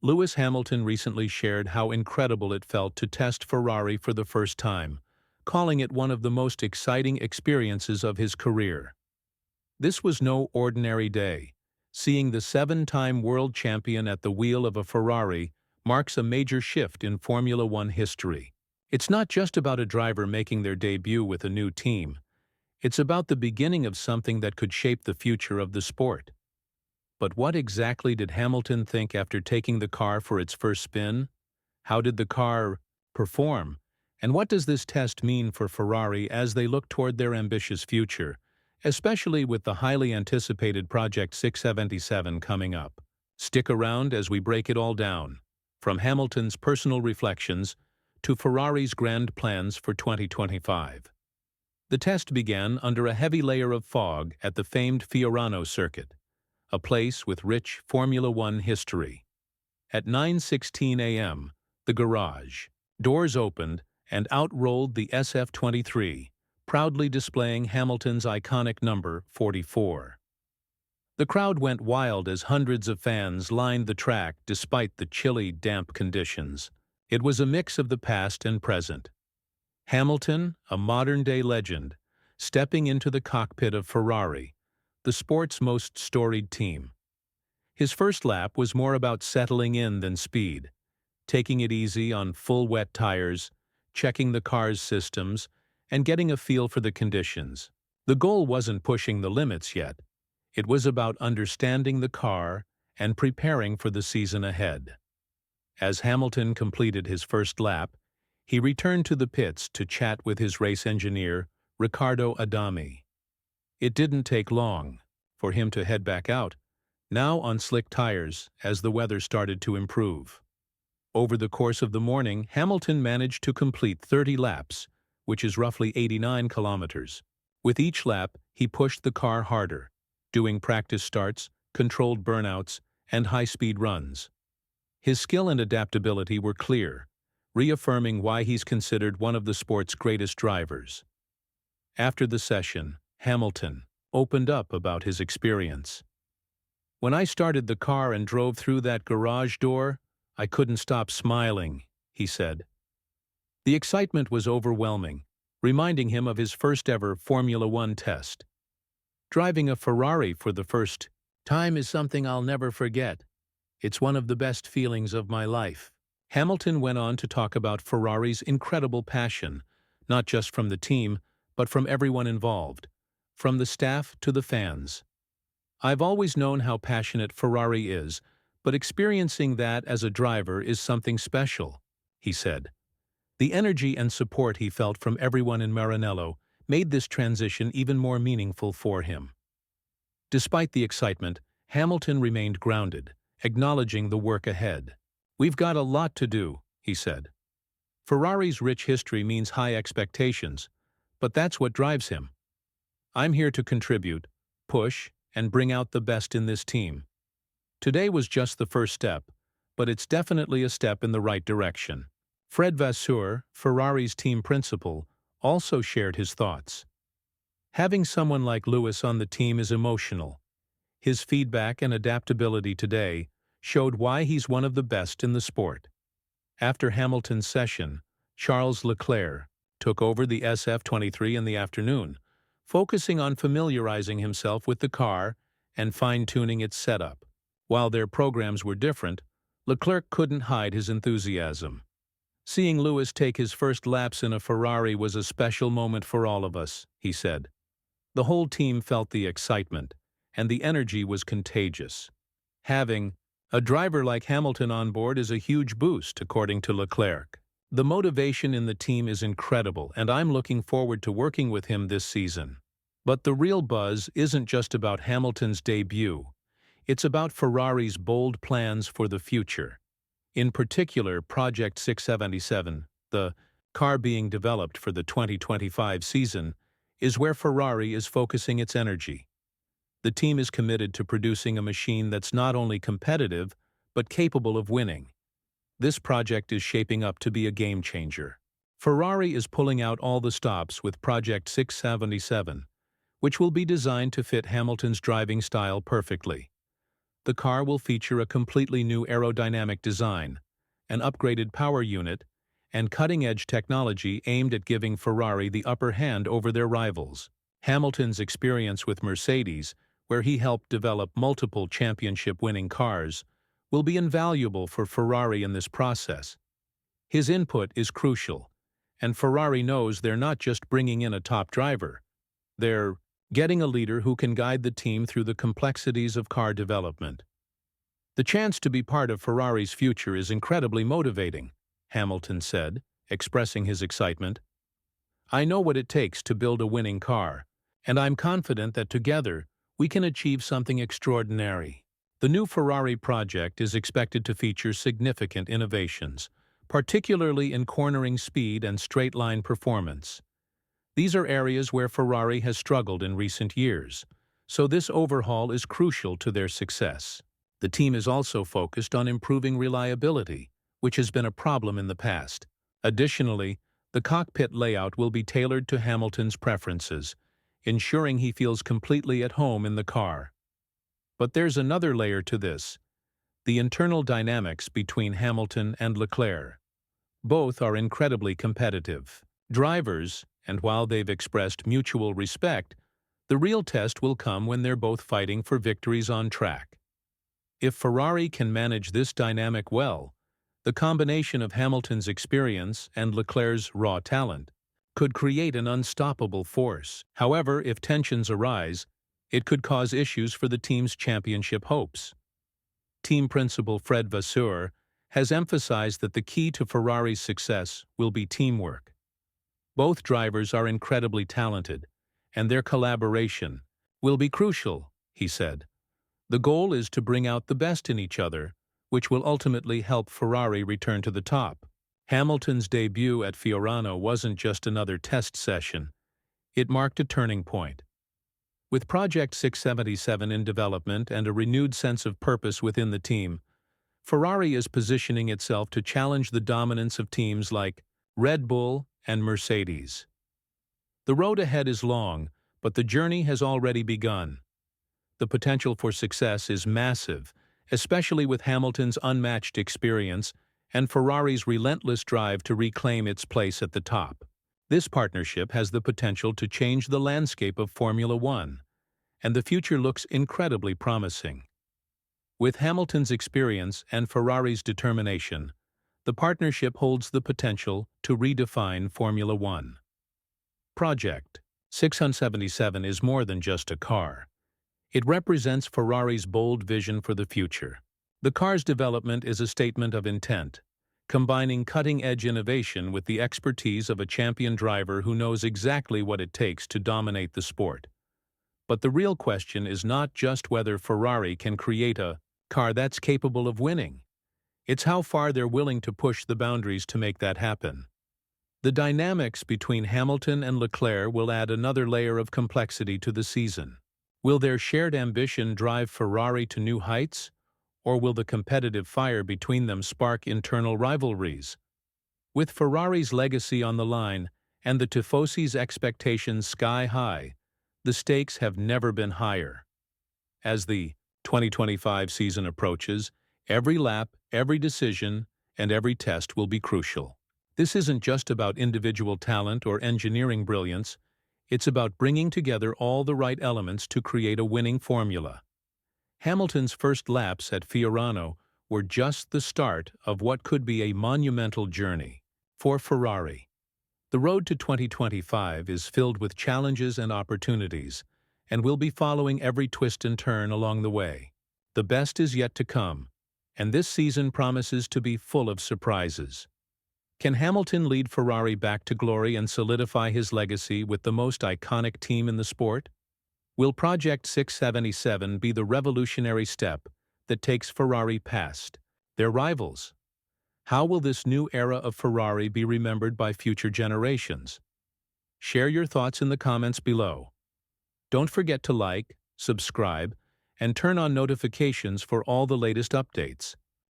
Lewis Hamilton recently shared how incredible it felt to test Ferrari for the first time, calling it one of the most exciting experiences of his career. This was no ordinary day. Seeing the seven-time world champion at the wheel of a Ferrari marks a major shift in Formula One history. It's not just about a driver making their debut with a new team. It's about the beginning of something that could shape the future of the sport. But what exactly did Hamilton think after taking the car for its first spin? How did the car perform? And what does this test mean for Ferrari as they look toward their ambitious future, especially with the highly anticipated Project 677 coming up? Stick around as we break it all down, from Hamilton's personal reflections to Ferrari's grand plans for 2025. The test began under a heavy layer of fog at the famed Fiorano circuit, a place with rich Formula One history. At 9:16 a.m., the garage doors opened and out rolled the SF-23, proudly displaying Hamilton's iconic number 44. The crowd went wild as hundreds of fans lined the track despite the chilly, damp conditions. It was a mix of the past and present. Hamilton, a modern-day legend, stepping into the cockpit of Ferrari, the sport's most storied team. His first lap was more about settling in than speed, taking it easy on full wet tires, checking the car's systems, and getting a feel for the conditions. The goal wasn't pushing the limits yet. It was about understanding the car and preparing for the season ahead. As Hamilton completed his first lap, he returned to the pits to chat with his race engineer, Riccardo Adami. It didn't take long for him to head back out, now on slick tires as the weather started to improve. Over the course of the morning, Hamilton managed to complete 30 laps, which is roughly 89 kilometers. With each lap, he pushed the car harder, doing practice starts, controlled burnouts, and high-speed runs. His skill and adaptability were clear, reaffirming why he's considered one of the sport's greatest drivers. After the session, Hamilton opened up about his experience. "When I started the car and drove through that garage door, I couldn't stop smiling," he said. The excitement was overwhelming, reminding him of his first-ever Formula One test. "Driving a Ferrari for the first time is something I'll never forget. It's one of the best feelings of my life." Hamilton went on to talk about Ferrari's incredible passion, not just from the team, but from everyone involved, from the staff to the fans. "I've always known how passionate Ferrari is, but experiencing that as a driver is something special," he said. The energy and support he felt from everyone in Maranello made this transition even more meaningful for him. Despite the excitement, Hamilton remained grounded, acknowledging the work ahead. "We've got a lot to do," he said. "Ferrari's rich history means high expectations, but that's what drives him. I'm here to contribute, push, and bring out the best in this team. Today was just the first step, but it's definitely a step in the right direction." Fred Vasseur, Ferrari's team principal, also shared his thoughts. "Having someone like Lewis on the team is emotional. His feedback and adaptability today showed why he's one of the best in the sport." After Hamilton's session, Charles Leclerc took over the SF-23 in the afternoon, focusing on familiarizing himself with the car and fine-tuning its setup. While their programs were different, Leclerc couldn't hide his enthusiasm. "Seeing Lewis take his first laps in a Ferrari was a special moment for all of us," he said. The whole team felt the excitement, and the energy was contagious. Having a driver like Hamilton on board is a huge boost, according to Leclerc. "The motivation in the team is incredible, and I'm looking forward to working with him this season." But the real buzz isn't just about Hamilton's debut. It's about Ferrari's bold plans for the future. In particular, Project 677, the car being developed for the 2025 season, is where Ferrari is focusing its energy. The team is committed to producing a machine that's not only competitive, but capable of winning. This project is shaping up to be a game-changer. Ferrari is pulling out all the stops with Project 677, which will be designed to fit Hamilton's driving style perfectly. the car will feature a completely new aerodynamic design, an upgraded power unit, and cutting-edge technology aimed at giving Ferrari the upper hand over their rivals. Hamilton's experience with Mercedes, where he helped develop multiple championship-winning cars, will be invaluable for Ferrari in this process. His input is crucial, and Ferrari knows they're not just bringing in a top driver. They're getting a leader who can guide the team through the complexities of car development. The chance to be part of Ferrari's future is incredibly motivating, Hamilton said, expressing his excitement. I know what it takes to build a winning car, and I'm confident that together we can achieve something extraordinary. The new Ferrari project is expected to feature significant innovations, particularly in cornering speed and straight-line performance. These are areas where Ferrari has struggled in recent years, so this overhaul is crucial to their success. The team is also focused on improving reliability, which has been a problem in the past. Additionally, the cockpit layout will be tailored to Hamilton's preferences, ensuring he feels completely at home in the car. But there's another layer to this: the internal dynamics between Hamilton and Leclerc. Both are incredibly competitive drivers, and while they've expressed mutual respect, the real test will come when they're both fighting for victories on track. If Ferrari can manage this dynamic well, the combination of Hamilton's experience and Leclerc's raw talent could create an unstoppable force. However, if tensions arise, it could cause issues for the team's championship hopes. Team principal Fred Vasseur has emphasized that the key to Ferrari's success will be teamwork. Both drivers are incredibly talented, and their collaboration will be crucial, he said. The goal is to bring out the best in each other, which will ultimately help Ferrari return to the top. Hamilton's debut at Fiorano wasn't just another test session. It marked a turning point. With Project 677 in development and a renewed sense of purpose within the team, Ferrari is positioning itself to challenge the dominance of teams like Red Bull and Mercedes. The road ahead is long, but the journey has already begun. The potential for success is massive, especially with Hamilton's unmatched experience and Ferrari's relentless drive to reclaim its place at the top. This partnership has the potential to change the landscape of Formula One, and the future looks incredibly promising. With Hamilton's experience and Ferrari's determination, the partnership holds the potential to redefine Formula One. Project 677 is more than just a car. It represents Ferrari's bold vision for the future. The car's development is a statement of intent, combining cutting-edge innovation with the expertise of a champion driver who knows exactly what it takes to dominate the sport. But the real question is not just whether Ferrari can create a car that's capable of winning. It's how far they're willing to push the boundaries to make that happen. The dynamics between Hamilton and Leclerc will add another layer of complexity to the season. Will their shared ambition drive Ferrari to new heights, or will the competitive fire between them spark internal rivalries? With Ferrari's legacy on the line and the Tifosi's expectations sky high, the stakes have never been higher. As the 2025 season approaches, every lap, every decision, and every test will be crucial. This isn't just about individual talent or engineering brilliance. It's about bringing together all the right elements to create a winning formula. Hamilton's first laps at Fiorano were just the start of what could be a monumental journey for Ferrari. The road to 2025 is filled with challenges and opportunities, and we'll be following every twist and turn along the way. The best is yet to come, and this season promises to be full of surprises. Can Hamilton lead Ferrari back to glory and solidify his legacy with the most iconic team in the sport? Will Project 677 be the revolutionary step that takes Ferrari past their rivals? How will this new era of Ferrari be remembered by future generations? Share your thoughts in the comments below. Don't forget to like, subscribe, and turn on notifications for all the latest updates.